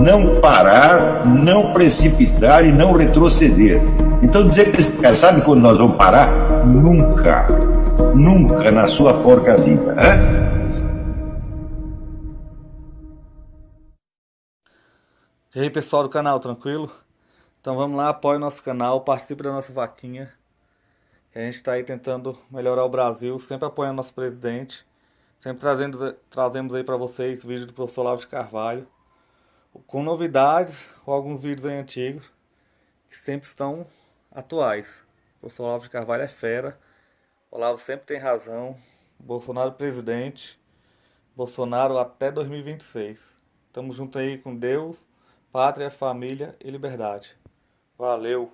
não parar, não precipitar e não retroceder. Então dizer para esse cara, sabe quando nós vamos parar? Nunca. Nunca na sua porca vida. Né? E aí pessoal do canal, tranquilo? Então vamos lá, apoie o nosso canal, participe da nossa vaquinha, que a gente está aí tentando melhorar o Brasil, sempre apoiando nosso presidente, sempre trazemos aí para vocês vídeos do professor Olavo de Carvalho, com novidades ou alguns vídeos aí antigos, que sempre estão atuais. O professor Olavo de Carvalho é fera, o Olavo sempre tem razão, Bolsonaro presidente, Bolsonaro até 2026. Tamo junto aí com Deus, pátria, família e liberdade. Valeu!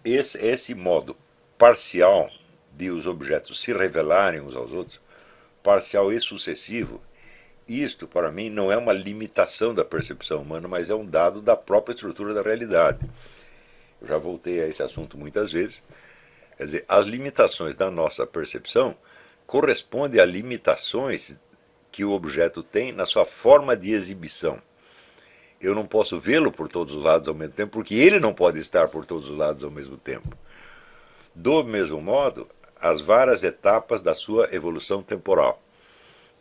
Esse modo parcial de os objetos se revelarem uns aos outros, parcial e sucessivo, isto para mim não é uma limitação da percepção humana, mas é um dado da própria estrutura da realidade. Eu já voltei a esse assunto muitas vezes. Quer dizer, as limitações da nossa percepção correspondem a limitações que o objeto tem na sua forma de exibição. Eu não posso vê-lo por todos os lados ao mesmo tempo, porque ele não pode estar por todos os lados ao mesmo tempo. Do mesmo modo, as várias etapas da sua evolução temporal.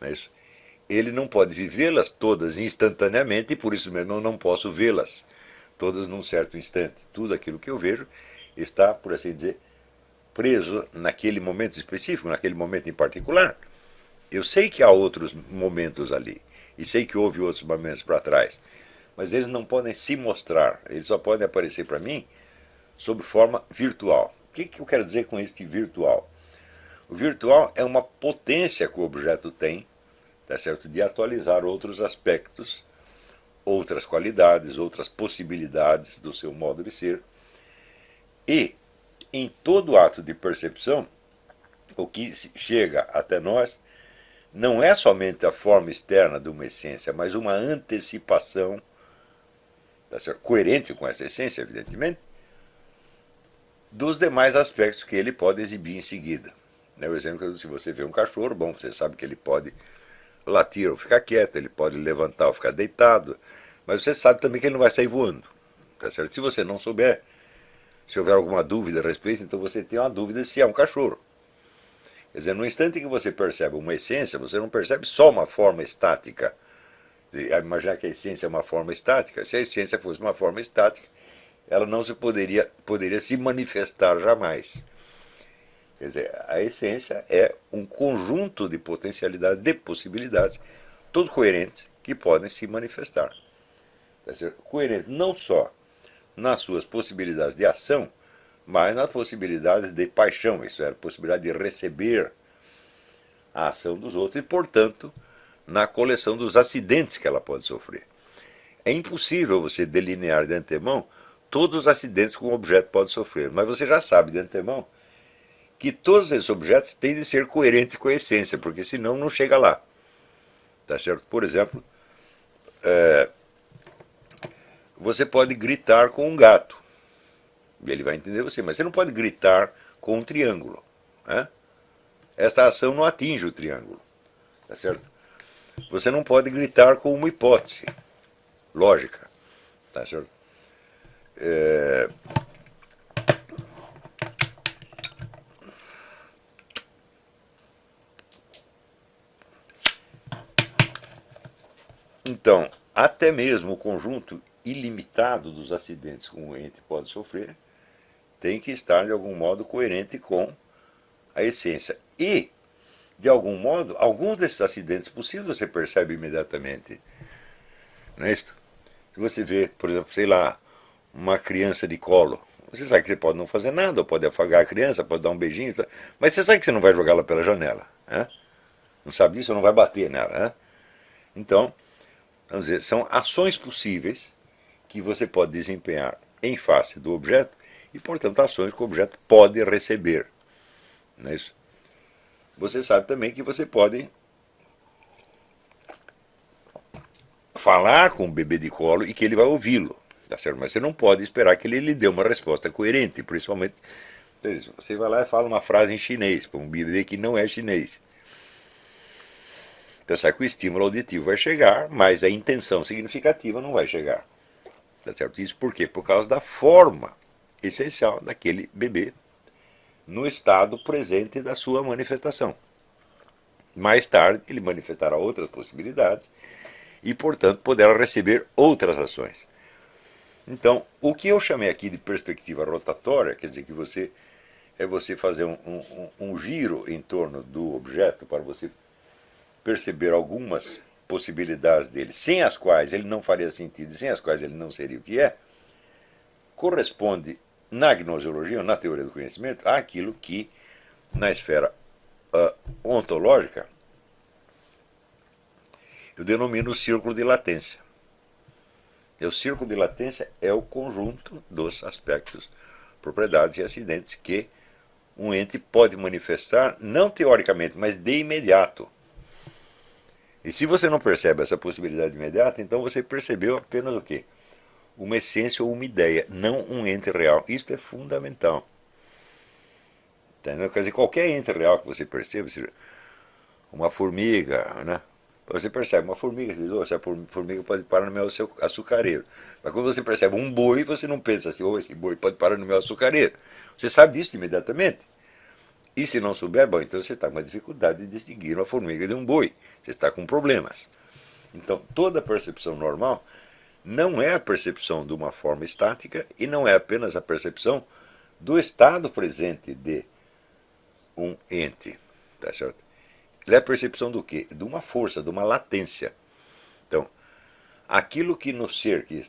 Não é isso? Ele não pode vivê-las todas instantaneamente e por isso mesmo eu não posso vê-las todas num certo instante. Tudo aquilo que eu vejo está, por assim dizer, preso naquele momento específico, naquele momento em particular. Eu sei que há outros momentos ali e sei que houve outros momentos para trás, mas eles não podem se mostrar, eles só podem aparecer para mim sob forma virtual. O que eu quero dizer com este virtual? O virtual é uma potência que o objeto tem, tá certo, de atualizar outros aspectos, outras qualidades, outras possibilidades do seu modo de ser. E, em todo ato de percepção, o que chega até nós não é somente a forma externa de uma essência, mas uma antecipação, tá certo, coerente com essa essência, evidentemente, dos demais aspectos que ele pode exibir em seguida. O exemplo, se você vê um cachorro, bom, você sabe que ele pode latir ou ficar quieto, ele pode levantar ou ficar deitado, mas você sabe também que ele não vai sair voando. Tá certo? Se você não souber, se houver alguma dúvida a respeito, então você tem uma dúvida se é um cachorro. Quer dizer, no instante que você percebe uma essência, você não percebe só uma forma estática. Imaginar que a essência é uma forma estática, se a essência fosse uma forma estática, ela não poderia se manifestar jamais. Quer dizer, a essência é um conjunto de potencialidades, de possibilidades, todos coerentes, que podem se manifestar. Quer dizer, coerentes não só nas suas possibilidades de ação, mas nas possibilidades de paixão, isso é, a possibilidade de receber a ação dos outros e, portanto, na coleção dos acidentes que ela pode sofrer. É impossível você delinear de antemão todos os acidentes que um objeto pode sofrer, mas você já sabe de antemão que todos esses objetos têm de ser coerentes com a essência, porque senão não chega lá. Tá certo? Por exemplo, você pode gritar com um gato, e ele vai entender você, mas você não pode gritar com um triângulo. Né? Esta ação não atinge o triângulo. Tá certo? Você não pode gritar com uma hipótese lógica. Tá certo? Então, até mesmo o conjunto ilimitado dos acidentes que um ente pode sofrer tem que estar, de algum modo, coerente com a essência. E, de algum modo, alguns desses acidentes possíveis você percebe imediatamente. Não é isso? Se você vê, por exemplo, sei lá, uma criança de colo, você sabe que você pode não fazer nada, ou pode afagar a criança, pode dar um beijinho, mas você sabe que você não vai jogá-la pela janela. Né? Não sabe disso, não vai bater nela. Né? Então, vamos dizer, são ações possíveis que você pode desempenhar em face do objeto e, portanto, ações que o objeto pode receber. Não é isso? Você sabe também que você pode falar com o bebê de colo e que ele vai ouvi-lo. Tá certo? Mas você não pode esperar que ele lhe dê uma resposta coerente, principalmente se você vai lá e fala uma frase em chinês, para um bebê que não é chinês. Pensar que o estímulo auditivo vai chegar, mas a intenção significativa não vai chegar. Tá certo? Isso por quê? Por causa da forma essencial daquele bebê no estado presente da sua manifestação. Mais tarde, ele manifestará outras possibilidades e, portanto, poderá receber outras ações. Então, o que eu chamei aqui de perspectiva rotatória, quer dizer que você fazer um giro em torno do objeto para você perceber algumas possibilidades dele, sem as quais ele não faria sentido, sem as quais ele não seria o que é, corresponde na gnoseologia, na teoria do conhecimento, àquilo que, na esfera ontológica, eu denomino o círculo de latência. E o círculo de latência é o conjunto dos aspectos, propriedades e acidentes que um ente pode manifestar, não teoricamente, mas de imediato. E se você não percebe essa possibilidade imediata, então você percebeu apenas o quê? Uma essência ou uma ideia, não um ente real. Isso é fundamental. Entendeu? Quer dizer, qualquer ente real que você perceba, seja uma formiga, né? Você percebe uma formiga, você diz, oh, essa formiga pode parar no meu açucareiro. Mas quando você percebe um boi, você não pensa assim, oh, esse boi pode parar no meu açucareiro. Você sabe disso imediatamente. E se não souber, bom, então você está com uma dificuldade de distinguir uma formiga de um boi. Você está com problemas. Então, toda percepção normal não é a percepção de uma forma estática e não é apenas a percepção do estado presente de um ente. Tá certo? Ele é a percepção do quê? De uma força, de uma latência. Então, aquilo que no ser que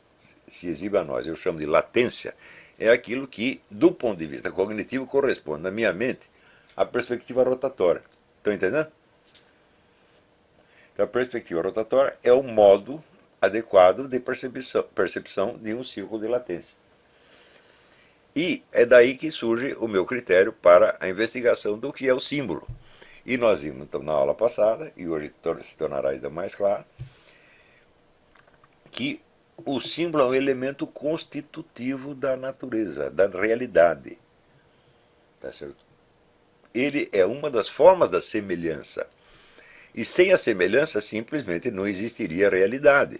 se exibe a nós eu chamo de latência, é aquilo que, do ponto de vista cognitivo, corresponde na minha mente à perspectiva rotatória. Estão entendendo? Então, a perspectiva rotatória é o modo adequado de percepção de um círculo de latência. E é daí que surge o meu critério para a investigação do que é o símbolo. E nós vimos então na aula passada, e hoje se tornará ainda mais claro, que o símbolo é um elemento constitutivo da natureza, da realidade. Tá certo? Ele é uma das formas da semelhança. E sem a semelhança, simplesmente não existiria realidade.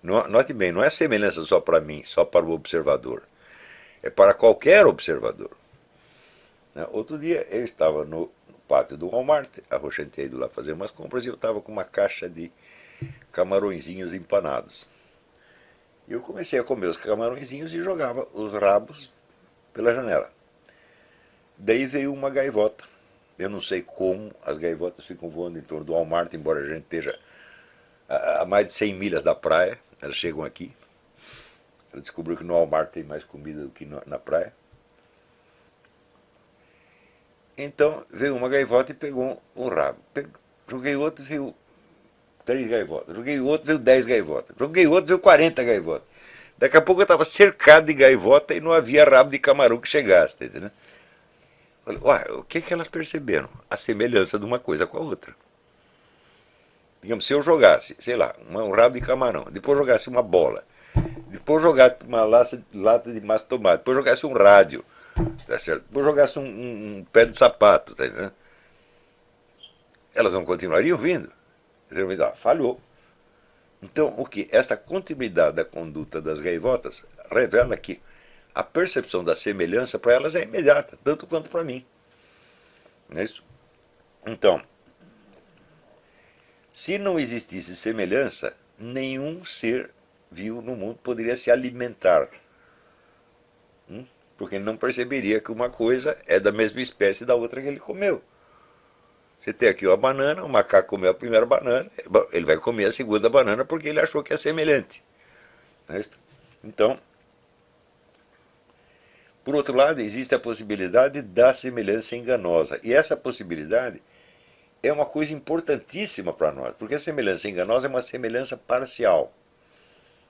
Note bem, não é semelhança só para mim, só para o observador. É para qualquer observador. Outro dia eu estava no pátio do Walmart, a Roxane tinha ido lá fazer umas compras e eu estava com uma caixa de camarõezinhos empanados. E eu comecei a comer os camarõezinhos e jogava os rabos pela janela. Daí veio uma gaivota. Eu não sei como as gaivotas ficam voando em torno do Walmart, embora a gente esteja a mais de 100 milhas da praia. Elas chegam aqui. Ela descobriu que no Walmart tem mais comida do que na praia. Então veio uma gaivota e pegou um rabo. Joguei outro, veio 3 gaivotas. Joguei outro, veio 10 gaivotas. Joguei outro, veio 40 gaivotas. Daqui a pouco eu estava cercado de gaivota e não havia rabo de camarão que chegasse, tá entendendo? Falei, ué, o que elas perceberam? A semelhança de uma coisa com a outra. Digamos, se eu jogasse, sei lá, um rabo de camarão, depois jogasse uma bola, depois jogasse uma lata de massa de tomate, depois jogasse um rádio, tá certo? Depois jogasse um pé de sapato, tá entendendo? Elas não continuariam vindo. Falhou. Então, o que? Essa continuidade da conduta das gaivotas revela que a percepção da semelhança para elas é imediata, tanto quanto para mim. Não é isso? Então, se não existisse semelhança, nenhum ser vivo no mundo poderia se alimentar. Porque ele não perceberia que uma coisa é da mesma espécie da outra que ele comeu. Você tem aqui uma banana, o macaco comeu a primeira banana, ele vai comer a segunda banana porque ele achou que é semelhante. Não é isso? Então, por outro lado, existe a possibilidade da semelhança enganosa. E essa possibilidade é uma coisa importantíssima para nós, porque a semelhança enganosa é uma semelhança parcial.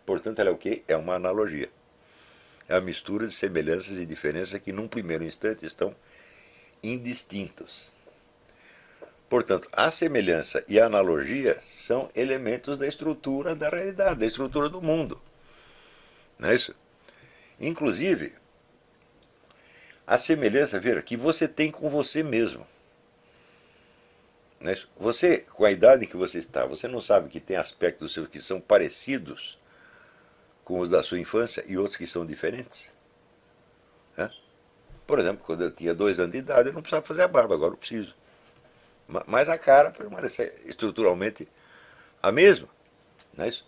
Portanto, ela é o quê? É uma analogia. É a mistura de semelhanças e diferenças que, num primeiro instante, estão indistintos. Portanto, a semelhança e a analogia são elementos da estrutura da realidade, da estrutura do mundo. não é isso? Inclusive, a semelhança, veja, que você tem com você mesmo. Não é isso? Você, com a idade em que você está, você não sabe que tem aspectos seus que são parecidos com os da sua infância e outros que são diferentes? Né? Por exemplo, quando eu tinha 2 anos de idade, eu não precisava fazer a barba, agora eu preciso. Mas a cara permanece estruturalmente a mesma. Não é isso?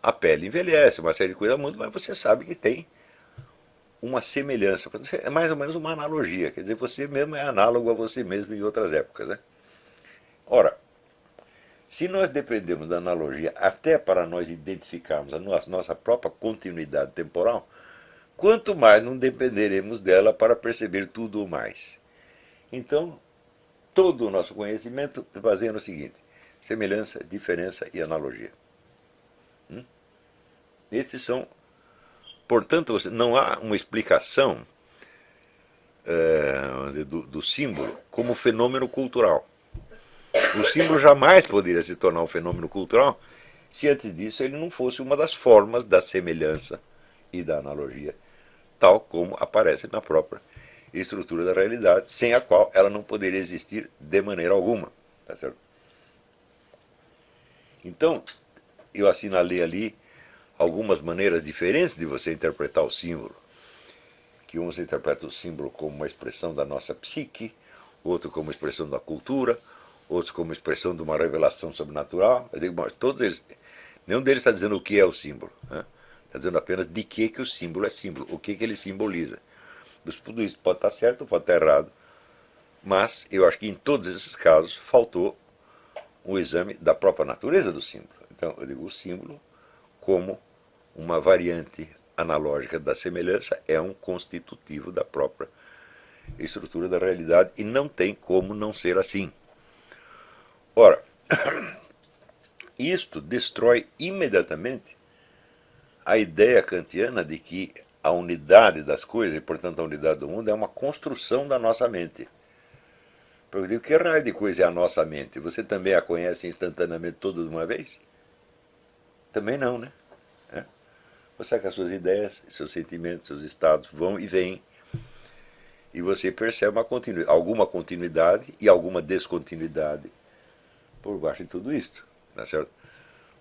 A pele envelhece, uma série de coisas muda, mas você sabe que tem uma semelhança. É mais ou menos uma analogia. Quer dizer, você mesmo é análogo a você mesmo em outras épocas. Né? Ora, se nós dependemos da analogia até para nós identificarmos a nossa própria continuidade temporal, quanto mais não dependeremos dela para perceber tudo o mais. Então, todo o nosso conhecimento se baseia no seguinte: semelhança, diferença e analogia. Esses são, portanto, não há uma explicação do símbolo como fenômeno cultural. O símbolo jamais poderia se tornar um fenômeno cultural se antes disso ele não fosse uma das formas da semelhança e da analogia, tal como aparece na própria estrutura da realidade, sem a qual ela não poderia existir de maneira alguma. Tá certo? Então, eu assinalei ali algumas maneiras diferentes de você interpretar o símbolo. Que uns interpretam o símbolo como uma expressão da nossa psique, outro como expressão da cultura, outros como expressão de uma revelação sobrenatural. Eu digo, bom, todos eles, nenhum deles está dizendo o que é o símbolo. Né? Está dizendo apenas de que o símbolo é símbolo, o que ele simboliza. Tudo isso pode estar certo, pode estar errado, mas eu acho que em todos esses casos faltou um exame da própria natureza do símbolo. Então, eu digo, o símbolo, como uma variante analógica da semelhança, é um constitutivo da própria estrutura da realidade e não tem como não ser assim. Ora, isto destrói imediatamente a ideia kantiana de que a unidade das coisas, e portanto a unidade do mundo, é uma construção da nossa mente. Porque eu digo, que raio de coisa é a nossa mente? Você também a conhece instantaneamente toda de uma vez? Também não, né? Você sabe que as suas ideias, seus sentimentos, seus estados vão e vêm. E você percebe alguma continuidade e alguma descontinuidade por baixo de tudo isto. Tá certo?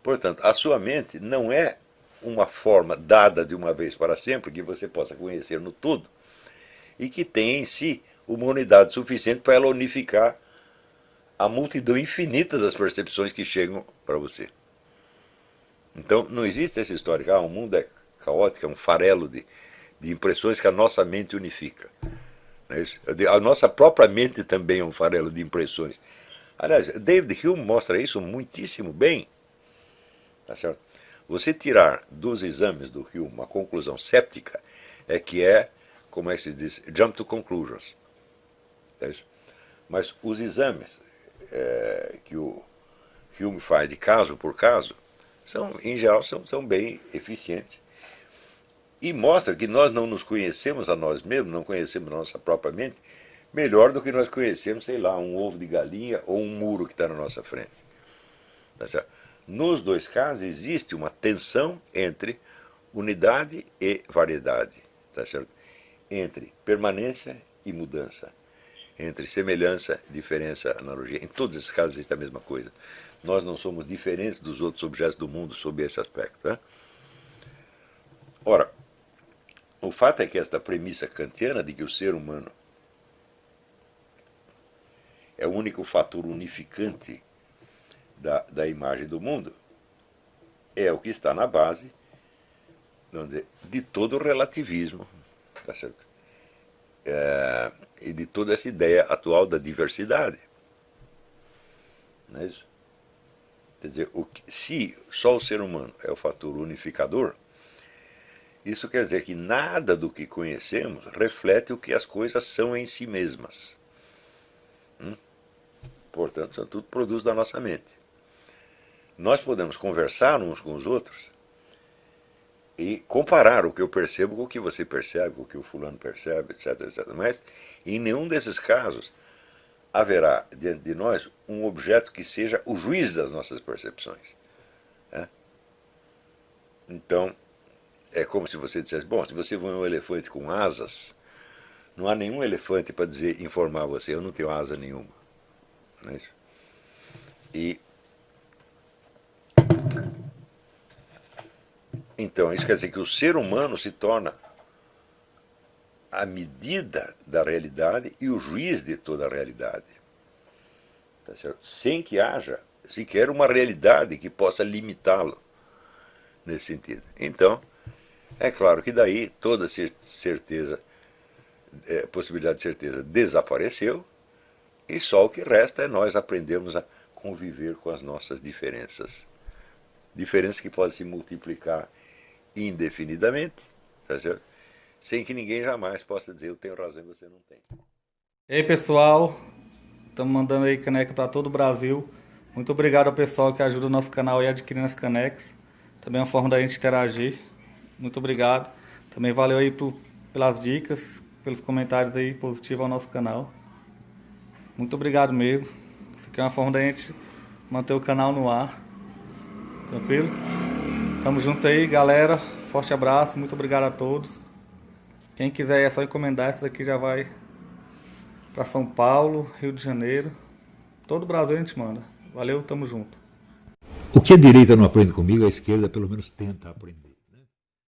Portanto, a sua mente não é uma forma dada de uma vez para sempre que você possa conhecer no todo e que tenha em si uma unidade suficiente para ela unificar a multidão infinita das percepções que chegam para você. Então, não existe essa história que o mundo é caótico, é um farelo de impressões que a nossa mente unifica. Não é isso? A nossa própria mente também é um farelo de impressões. Aliás, David Hume mostra isso muitíssimo bem. Tá certo? Você tirar dos exames do Hume uma conclusão séptica como é que se diz, jump to conclusions. É isso? Mas os exames que o Hume faz de caso por caso, em geral, são bem eficientes. E mostra que nós não nos conhecemos a nós mesmos, não conhecemos a nossa própria mente, melhor do que nós conhecemos, sei lá, um ovo de galinha ou um muro que está na nossa frente. Tá certo? Nos dois casos, existe uma tensão entre unidade e variedade. Tá certo? Entre permanência e mudança. Entre semelhança, diferença, analogia. Em todos esses casos existe a mesma coisa. Nós não somos diferentes dos outros objetos do mundo sob esse aspecto. Né? Ora, o fato é que esta premissa kantiana de que o ser humano é o único fator unificante da imagem do mundo é o que está na base, vamos dizer, de todo o relativismo, tá certo? E de toda essa ideia atual da diversidade. Não é isso? Quer dizer, se só o ser humano é o fator unificador, isso quer dizer que nada do que conhecemos reflete o que as coisas são em si mesmas. Portanto, isso tudo produz da nossa mente. Nós podemos conversar uns com os outros e comparar o que eu percebo com o que você percebe, com o que o fulano percebe, etc, etc. Mas, em nenhum desses casos, haverá diante de nós um objeto que seja o juiz das nossas percepções. Então, é como se você dissesse, bom, se você vê um elefante com asas, não há nenhum elefante para dizer, informar você, eu não tenho asa nenhuma. Não é isso? E então, isso quer dizer que o ser humano se torna a medida da realidade e o juiz de toda a realidade. Tá certo? Sem que haja sequer uma realidade que possa limitá-lo nesse sentido. Então, é claro que daí toda certeza, possibilidade de certeza desapareceu e só o que resta é nós aprendermos a conviver com as nossas diferenças. Diferenças que podem se multiplicar indefinidamente, tá certo? Sem que ninguém jamais possa dizer eu tenho razão e você não tem. E aí, pessoal, estamos mandando aí caneca para todo o Brasil. Muito obrigado ao pessoal que ajuda o nosso canal aí adquirindo as canecas. Também é uma forma da gente interagir. Muito obrigado. Também valeu aí pelas dicas, pelos comentários aí positivos ao nosso canal. Muito obrigado mesmo. Isso aqui é uma forma da gente manter o canal no ar. Tranquilo? Tamo junto aí, galera. Forte abraço. Muito obrigado a todos. Quem quiser é só encomendar. Essa daqui já vai para São Paulo, Rio de Janeiro. Todo o Brasil a gente manda. Valeu, tamo junto. O que a direita não aprende comigo, a esquerda pelo menos tenta aprender.